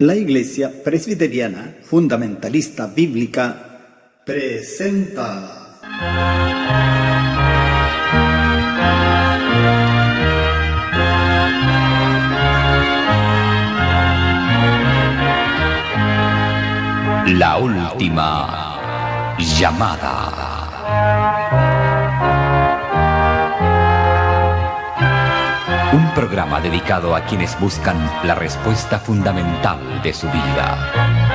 La Iglesia Presbiteriana Fundamentalista Bíblica presenta La última llamada. Un programa dedicado a quienes buscan la respuesta fundamental de su vida.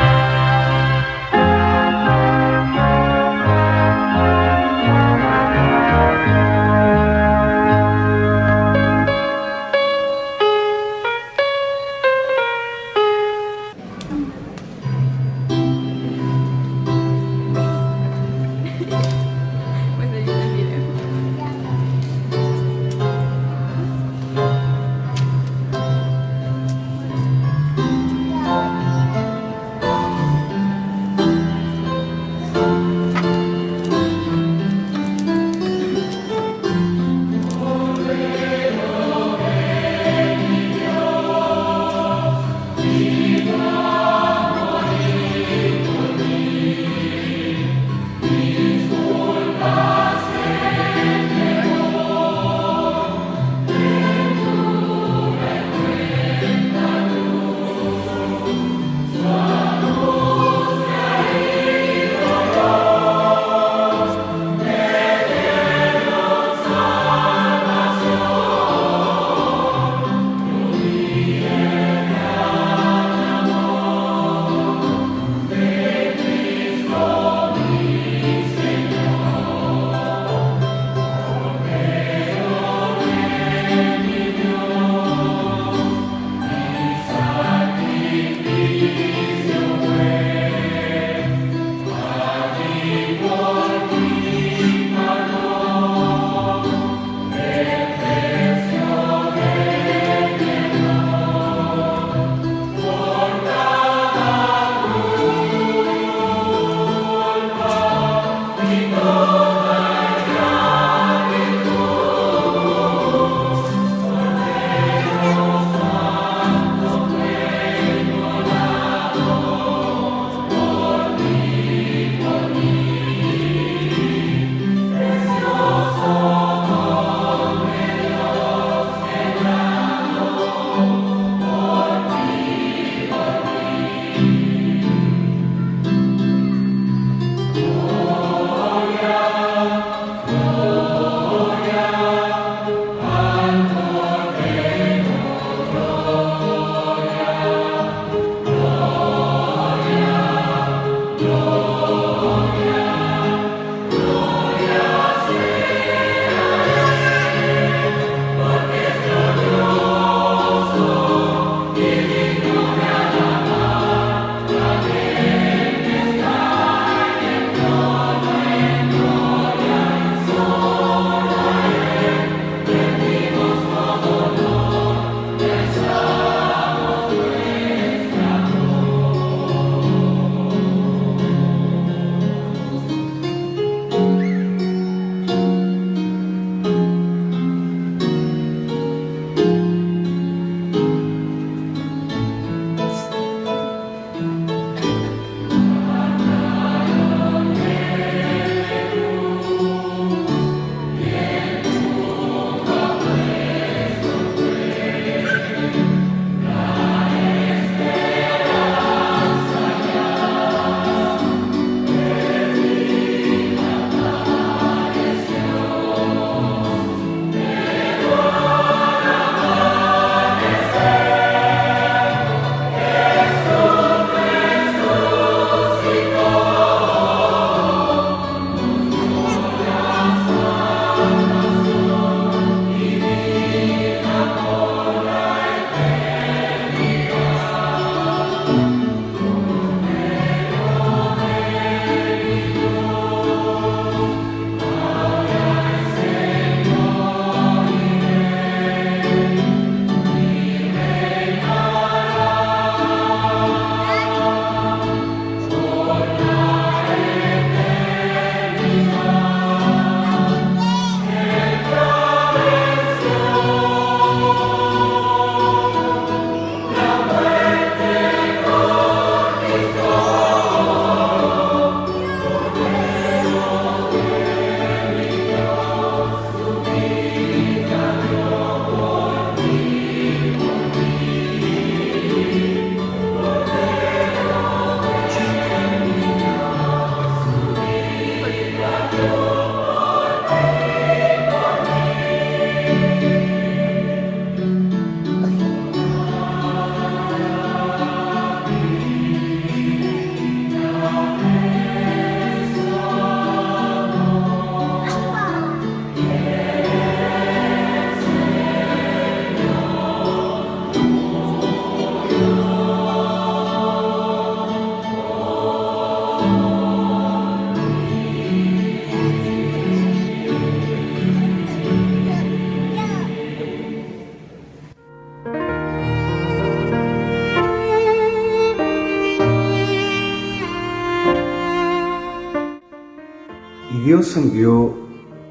Dios envió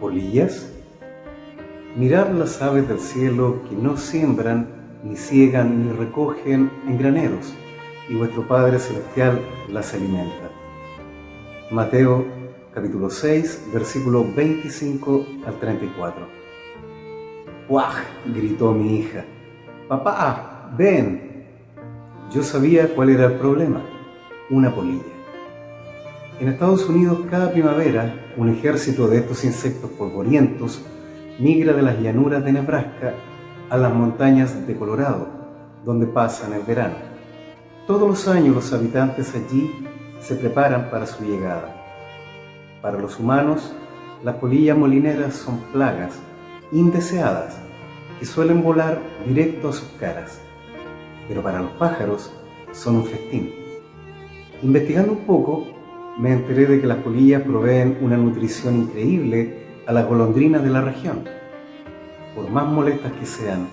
polillas. Mirad las aves del cielo que no siembran, ni ciegan, ni recogen en graneros, y vuestro Padre Celestial las alimenta. Mateo capítulo 6, versículo 25 al 34. ¡Guau!, gritó mi hija. ¡Papá, ven! Yo sabía cuál era el problema: una polilla. En Estados Unidos, cada primavera, un ejército de estos insectos polvorientos migra de las llanuras de Nebraska a las montañas de Colorado, donde pasan el verano. Todos los años los habitantes allí se preparan para su llegada. Para los humanos, las polillas molineras son plagas indeseadas que suelen volar directo a sus caras, pero para los pájaros son un festín. Investigando un poco, me enteré de que las polillas proveen una nutrición increíble a las golondrinas de la región. Por más molestas que sean,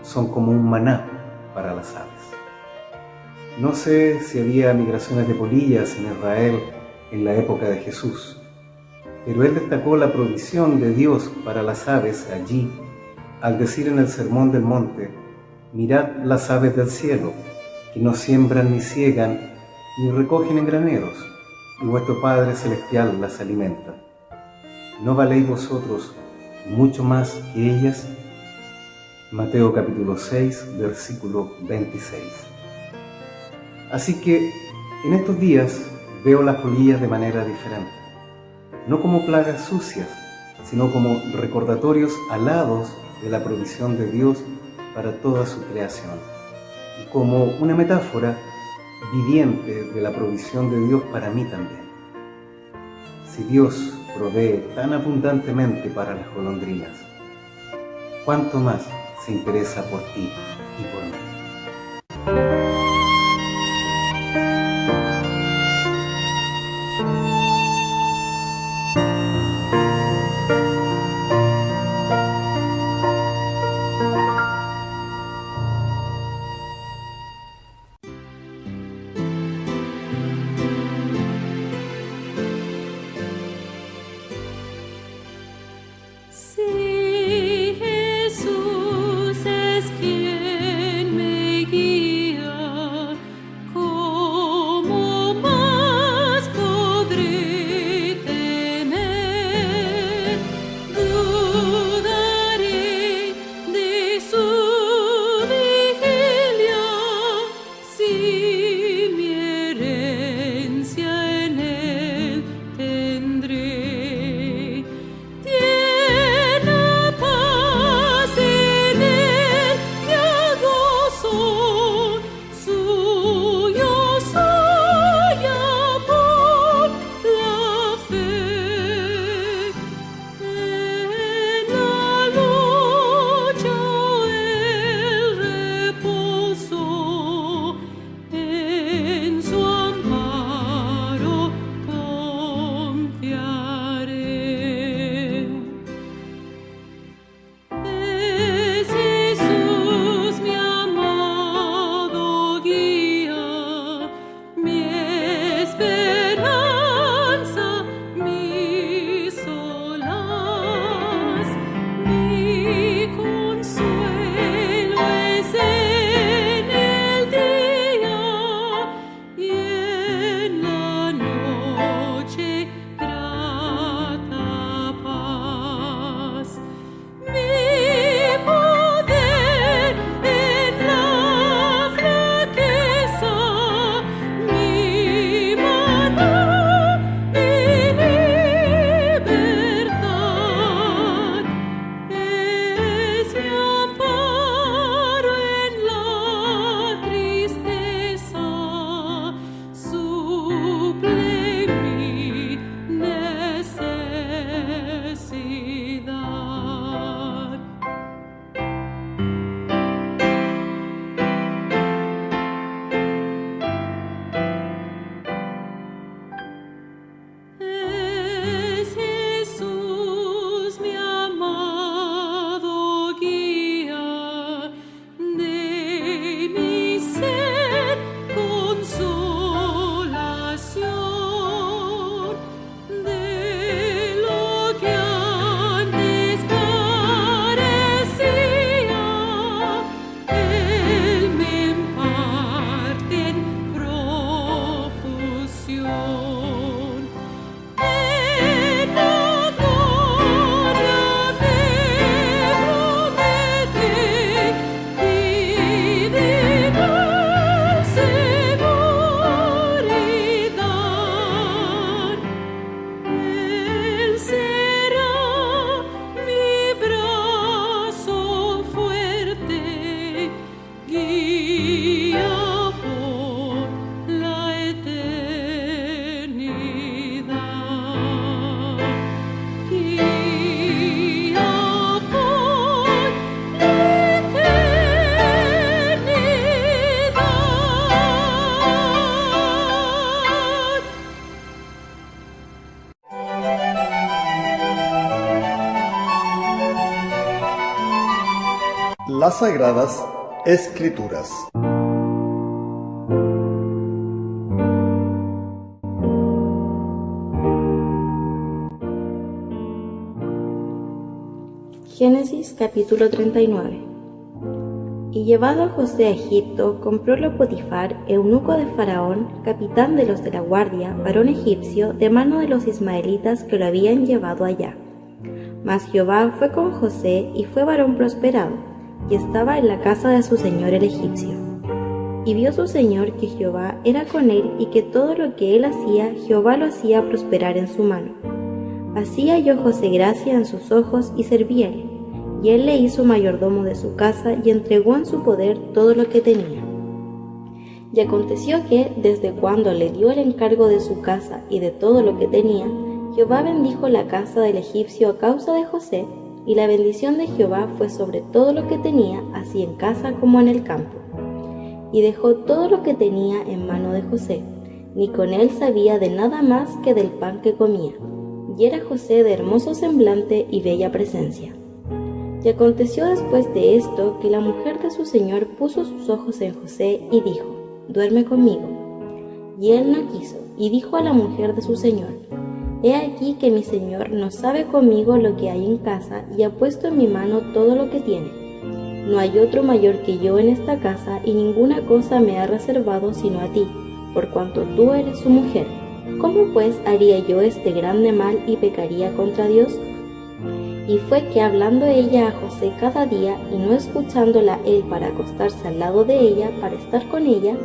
son como un maná para las aves. No sé si había migraciones de polillas en Israel en la época de Jesús, pero él destacó la provisión de Dios para las aves allí al decir en el Sermón del Monte: mirad las aves del cielo, que no siembran ni ciegan, ni recogen en graneros, y vuestro Padre Celestial las alimenta. ¿No valéis vosotros mucho más que ellas? Mateo capítulo 6, versículo 26. Así que en estos días veo las polillas de manera diferente, no como plagas sucias, sino como recordatorios alados de la provisión de Dios para toda su creación, y como una metáfora viviente de la provisión de Dios para mí también. Si Dios provee tan abundantemente para las golondrinas, ¿cuánto más se interesa por ti y por mí? Si Jesús es quien las Sagradas Escrituras. Génesis capítulo 39. Y llevado a José a Egipto, comprólo Potifar, eunuco de Faraón, capitán de los de la guardia, varón egipcio, de mano de los ismaelitas que lo habían llevado allá. Mas Jehová fue con José, y fue varón prosperado, y estaba en la casa de su señor el egipcio. Y vio su señor que Jehová era con él, y que todo lo que él hacía, Jehová lo hacía prosperar en su mano. Así halló José gracia en sus ojos, y servíale. Y él le hizo mayordomo de su casa, y entregó en su poder todo lo que tenía. Y aconteció que, desde cuando le dio el encargo de su casa y de todo lo que tenía, Jehová bendijo la casa del egipcio a causa de José, y la bendición de Jehová fue sobre todo lo que tenía, así en casa como en el campo. Y dejó todo lo que tenía en mano de José, ni con él sabía de nada más que del pan que comía. Y era José de hermoso semblante y bella presencia. Y aconteció después de esto que la mujer de su señor puso sus ojos en José y dijo: duerme conmigo. Y él no quiso, y dijo a la mujer de su señor: he aquí que mi señor no sabe conmigo lo que hay en casa, y ha puesto en mi mano todo lo que tiene. No hay otro mayor que yo en esta casa, y ninguna cosa me ha reservado sino a ti, por cuanto tú eres su mujer. ¿Cómo pues haría yo este grande mal y pecaría contra Dios? Y fue que hablando ella a José cada día, y no escuchándola él para acostarse al lado de ella, para estar con ella,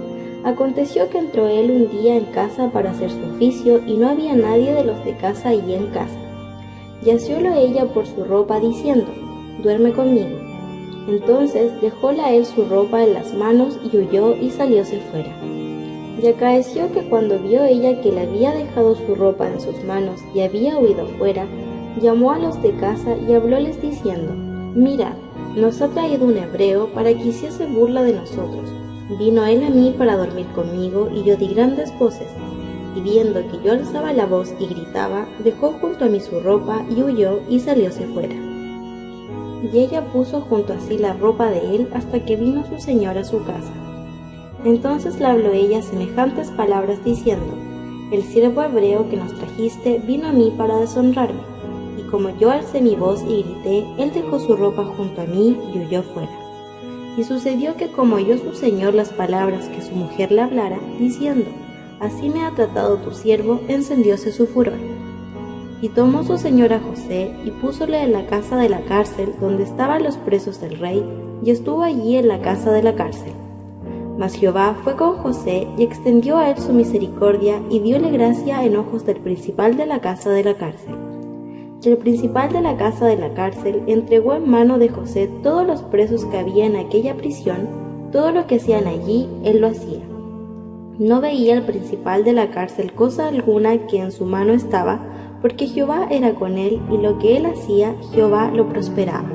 aconteció que entró él un día en casa para hacer su oficio, y no había nadie de los de casa allí en casa. Y asió-lo ella por su ropa, diciendo: duerme conmigo. Entonces dejóla él su ropa en las manos, y huyó y salióse fuera. Y acaeció que cuando vio ella que le había dejado su ropa en sus manos, y había huido fuera, llamó a los de casa y hablóles diciendo: mirad, nos ha traído un hebreo para que hiciese burla de nosotros. Vino él a mí para dormir conmigo, y yo di grandes voces, y viendo que yo alzaba la voz y gritaba, dejó junto a mí su ropa, y huyó y salióse fuera. Y ella puso junto a sí la ropa de él hasta que vino su señor a su casa. Entonces le habló ella semejantes palabras diciendo: el siervo hebreo que nos trajiste vino a mí para deshonrarme. Y como yo alcé mi voz y grité, él dejó su ropa junto a mí y huyó fuera. Y sucedió que como oyó su señor las palabras que su mujer le hablara, diciendo: así me ha tratado tu siervo, encendióse su furor. Y tomó su señor a José, y púsole en la casa de la cárcel, donde estaban los presos del rey, y estuvo allí en la casa de la cárcel. Mas Jehová fue con José, y extendió a él su misericordia, y dióle gracia en ojos del principal de la casa de la cárcel. Y el principal de la casa de la cárcel entregó en mano de José todos los presos que había en aquella prisión, todo lo que hacían allí, él lo hacía. No veía el principal de la cárcel cosa alguna que en su mano estaba, porque Jehová era con él, y lo que él hacía, Jehová lo prosperaba.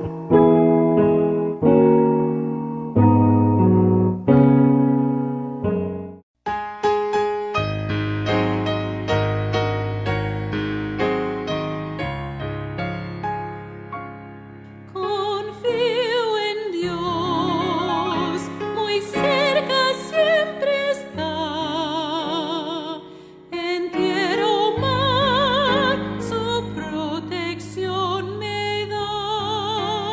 Su protección me da.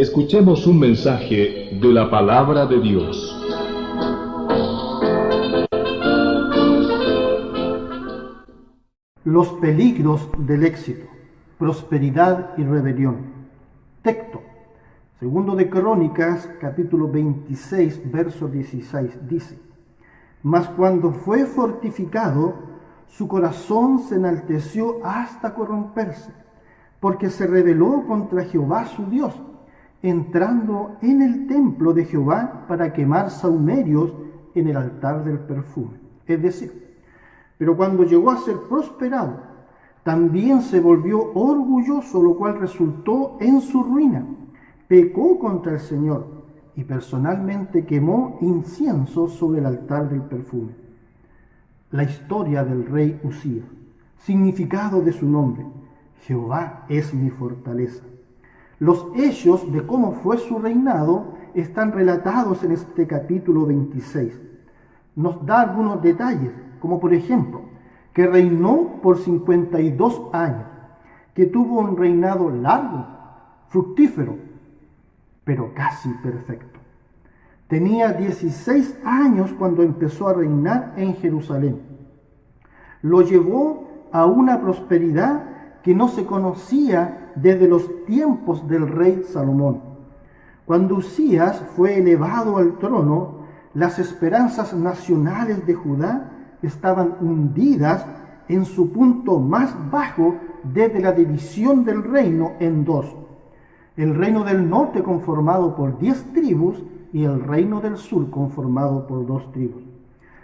escuchemos un mensaje de la Palabra de Dios. Los peligros del éxito, prosperidad y rebelión. Texto. Segundo de Crónicas, capítulo 26, verso 16, dice: Mas cuando fue fortificado, su corazón se enalteció hasta corromperse, porque se rebeló contra Jehová su Dios, entrando en el templo de Jehová para quemar sahumerios en el altar del perfume. Es decir, pero cuando llegó a ser prosperado, también se volvió orgulloso, lo cual resultó en su ruina. Pecó contra el Señor y personalmente quemó incienso sobre el altar del perfume. La historia del rey Usías. Significado de su nombre: Jehová es mi fortaleza. Los hechos de cómo fue su reinado están relatados en este capítulo 26. Nos da algunos detalles, como por ejemplo, que reinó por 52 años, que tuvo un reinado largo, fructífero, pero casi perfecto. Tenía 16 años cuando empezó a reinar en Jerusalén. Lo llevó a una prosperidad que no se conocía desde los tiempos del rey Salomón. Cuando Usías fue elevado al trono, las esperanzas nacionales de Judá estaban hundidas en su punto más bajo desde la división del reino en dos: el reino del norte conformado por 10 tribus y el reino del sur conformado por 2 tribus.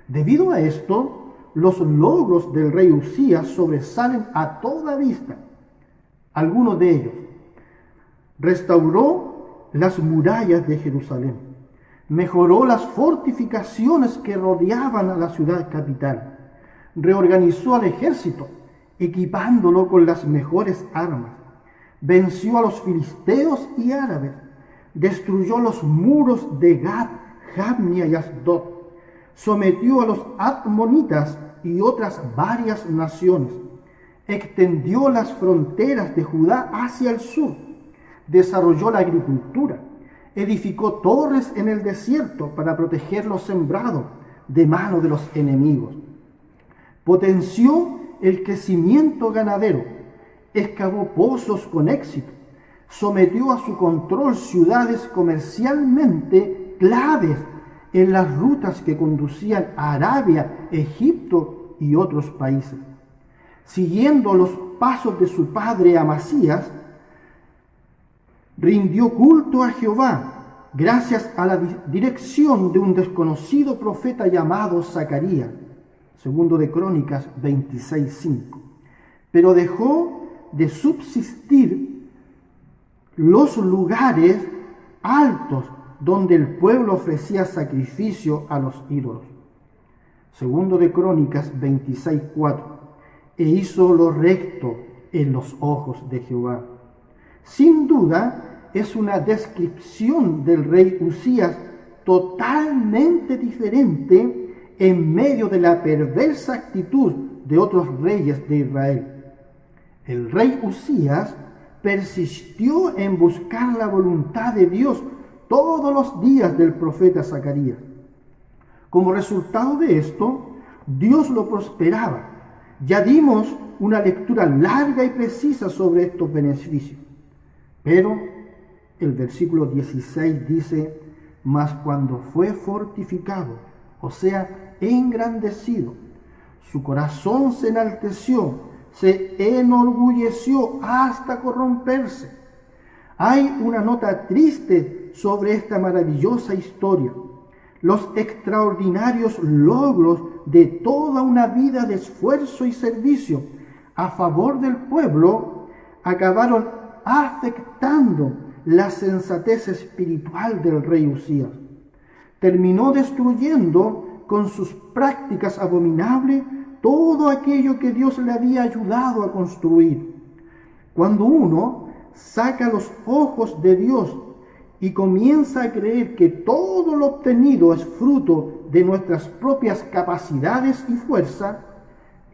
Debido a esto, los logros del rey Usías sobresalen a toda vista. Algunos de ellos: restauró las murallas de Jerusalén, mejoró las fortificaciones que rodeaban a la ciudad capital, reorganizó al ejército, equipándolo con las mejores armas, venció a los filisteos y árabes, destruyó los muros de Gat, Jabnia y Asdod, sometió a los amonitas y otras varias naciones, extendió las fronteras de Judá hacia el sur, desarrolló la agricultura, edificó torres en el desierto para proteger lo sembrado de mano de los enemigos, potenció el crecimiento ganadero, excavó pozos con éxito, sometió a su control ciudades comercialmente claves en las rutas que conducían a Arabia, Egipto y otros países. Siguiendo los pasos de su padre Amasías, rindió culto a Jehová gracias a la dirección de un desconocido profeta llamado Zacarías. Segundo de Crónicas 26:5. Pero dejó de subsistir los lugares altos donde el pueblo ofrecía sacrificio a los ídolos. Segundo de Crónicas 26:4. E hizo lo recto en los ojos de Jehová. Sin duda, es una descripción del rey Usías totalmente diferente en medio de la perversa actitud de otros reyes de Israel. El rey Usías persistió en buscar la voluntad de Dios todos los días del profeta Zacarías. Como resultado de esto, Dios lo prosperaba. Ya dimos una lectura larga y precisa sobre estos beneficios. Pero el versículo 16 dice: mas cuando fue fortificado, o sea, engrandecido, su corazón se enalteció, se enorgulleció hasta corromperse. Hay una nota triste sobre esta maravillosa historia. Los extraordinarios logros de toda una vida de esfuerzo y servicio a favor del pueblo acabaron afectando la sensatez espiritual del rey Usías. Terminó destruyendo con sus prácticas abominables todo aquello que Dios le había ayudado a construir. Cuando uno saca los ojos de Dios y comienza a creer que todo lo obtenido es fruto de nuestras propias capacidades y fuerza,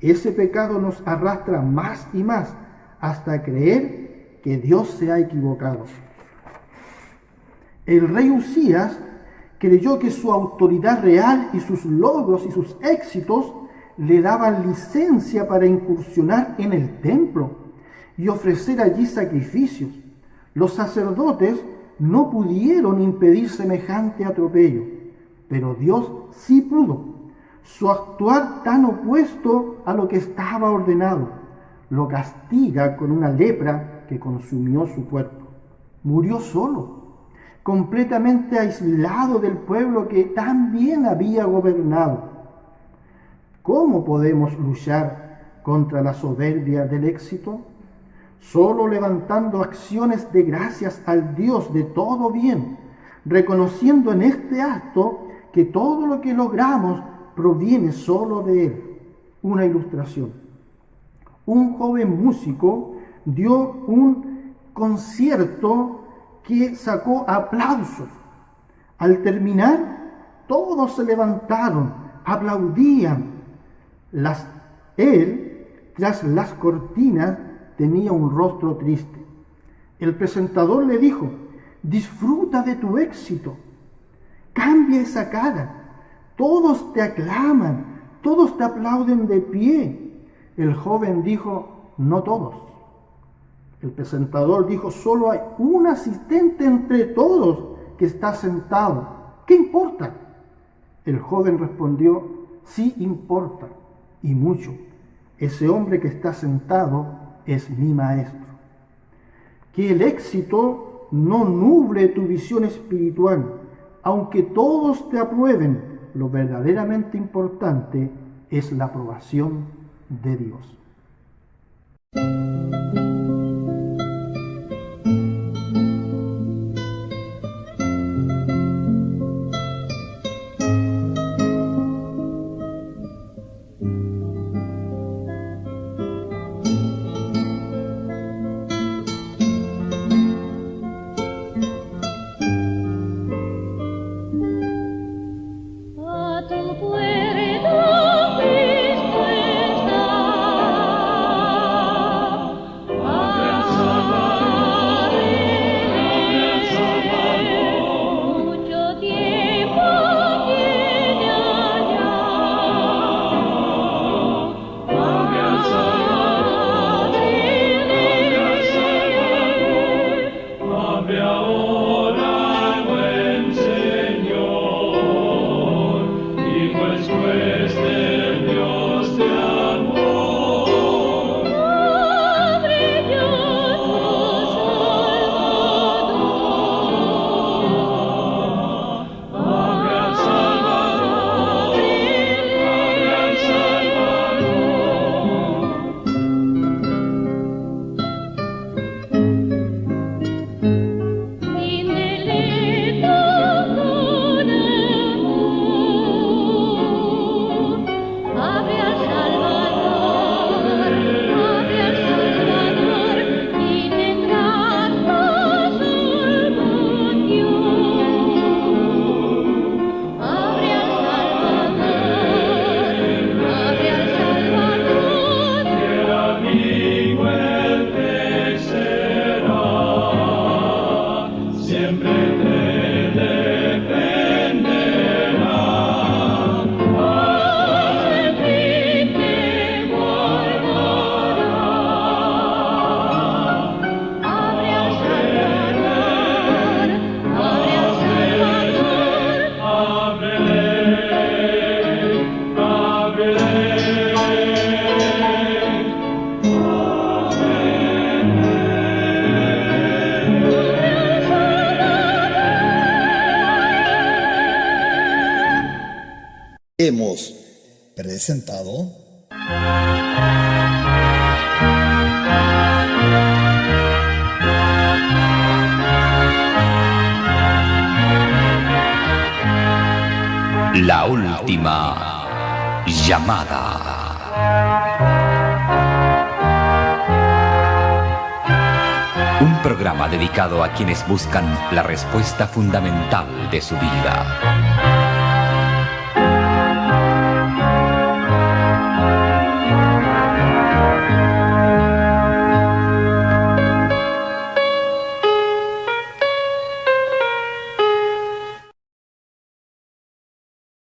ese pecado nos arrastra más y más hasta creer que Dios se ha equivocado. El rey Usías creyó que su autoridad real y sus logros y sus éxitos le daban licencia para incursionar en el templo y ofrecer allí sacrificios. Los sacerdotes no pudieron impedir semejante atropello, pero Dios sí pudo. Su actuar tan opuesto a lo que estaba ordenado lo castiga con una lepra que consumió su cuerpo. Murió solo, completamente aislado del pueblo que tan bien había gobernado. ¿Cómo podemos luchar contra la soberbia del éxito? Solo levantando acciones de gracias al Dios de todo bien, reconociendo en este acto que todo lo que logramos proviene solo de Él. Una ilustración. Un joven músico dio un concierto que sacó aplausos. Al terminar, todos se levantaron, aplaudían. Él, tras las cortinas, tenía un rostro triste. El presentador le dijo: disfruta de tu éxito, cambia esa cara. Todos te aclaman, todos te aplauden de pie. El joven dijo: no todos. El presentador dijo: solo hay un asistente entre todos que está sentado. ¿Qué importa? El joven respondió: sí importa, y mucho. Ese hombre que está sentado es mi maestro. Que el éxito no nuble tu visión espiritual. Aunque todos te aprueben, lo verdaderamente importante es la aprobación de Dios. Hemos presentado La última llamada. Un programa dedicado a quienes buscan la respuesta fundamental de su vida.